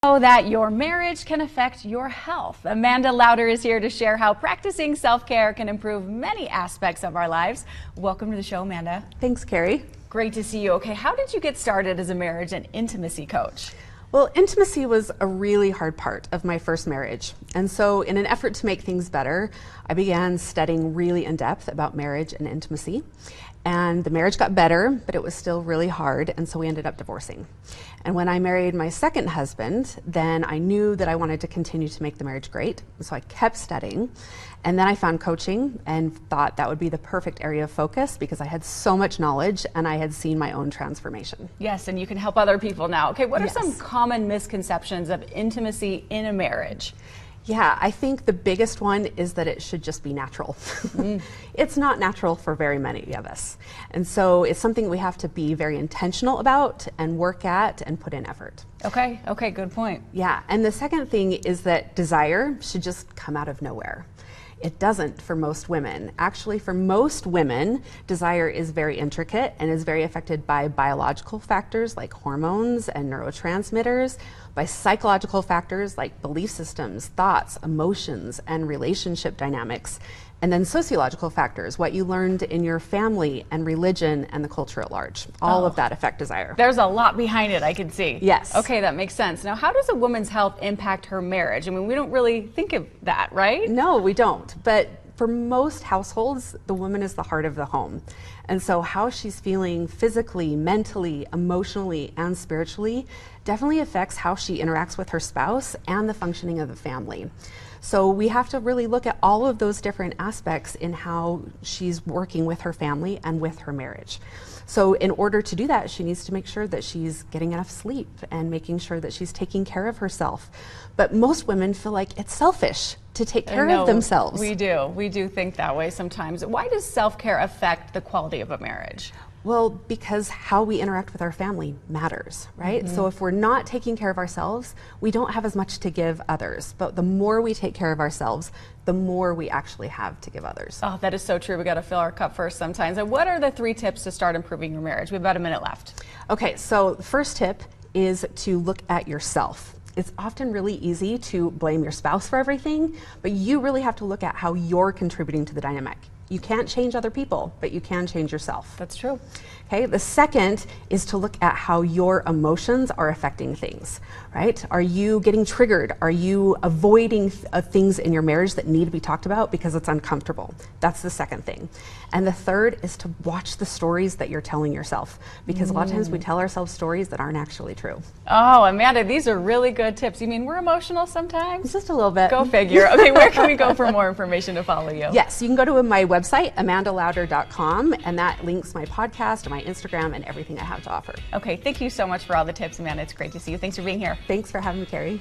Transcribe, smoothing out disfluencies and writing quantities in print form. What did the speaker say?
Know that your marriage can affect your health. Amanda Louder is here to share how practicing self-care can improve many aspects of our lives. Welcome to the show, Amanda. Thanks, Kari. Great to see you. Okay, how did you get started as a marriage and intimacy coach? Well, intimacy was a really hard part of my first marriage. And so in an effort to make things better, I began studying really in depth about marriage and intimacy. And the marriage got better, but it was still really hard, and so we ended up divorcing. And when I married my second husband, then I knew that I wanted to continue to make the marriage great, so I kept studying. And then I found coaching and thought that would be the perfect area of focus because I had so much knowledge and I had seen my own transformation. Yes, and you can help other people now. Okay, what are Yes. some common misconceptions of intimacy in a marriage? Yeah, I think the biggest one is that it should just be natural. It's not natural for very many of us. And so it's something we have to be very intentional about and work at and put in effort. Okay, good point. Yeah, and the second thing is that desire should just come out of nowhere. It doesn't for most women. Actually, for most women, desire is very intricate and is very affected by biological factors like hormones and neurotransmitters, by psychological factors like belief systems, thoughts, emotions, and relationship dynamics, and then sociological factors, what you learned in your family and religion and the culture at large. All of that affect desire. There's a lot behind it, I can see. Yes. Okay, that makes sense. Now, how does a woman's health impact her marriage? I mean, we don't really think of that, right? No, we don't. But for most households, the woman is the heart of the home. And so how she's feeling physically, mentally, emotionally, and spiritually definitely affects how she interacts with her spouse and the functioning of the family. So we have to really look at all of those different aspects in how she's working with her family and with her marriage. So in order to do that, she needs to make sure that she's getting enough sleep and making sure that she's taking care of herself. But most women feel like it's selfish to take care of themselves. We do think that way sometimes. Why does self-care affect the quality of a marriage? Well, because how we interact with our family matters, right? So if we're not taking care of ourselves, we don't have as much to give others. But the more we take care of ourselves, the more we actually have to give others. Oh, that is so true. We got to fill our cup first sometimes. And what are the 3 tips to start improving your marriage? We have about a minute left. Okay, so the first tip is to look at yourself. It's often really easy to blame your spouse for everything, but you really have to look at how you're contributing to the dynamic. You can't change other people, but you can change yourself. That's true. Okay, the second is to look at how your emotions are affecting things, right? Are you getting triggered? Are you avoiding things in your marriage that need to be talked about because it's uncomfortable? That's the second thing. And the third is to watch the stories that you're telling yourself, because a lot of times we tell ourselves stories that aren't actually true. Oh, Amanda, these are really good tips. You mean we're emotional sometimes? Just a little bit. Go figure. Okay, where can we go for more information to follow you? Yes, you can go to my website, amandalouder.com, and that links my podcast and my Instagram and everything I have to offer. Okay, thank you so much for all the tips, Amanda. It's great to see you. Thanks for being here. Thanks for having me, Kari.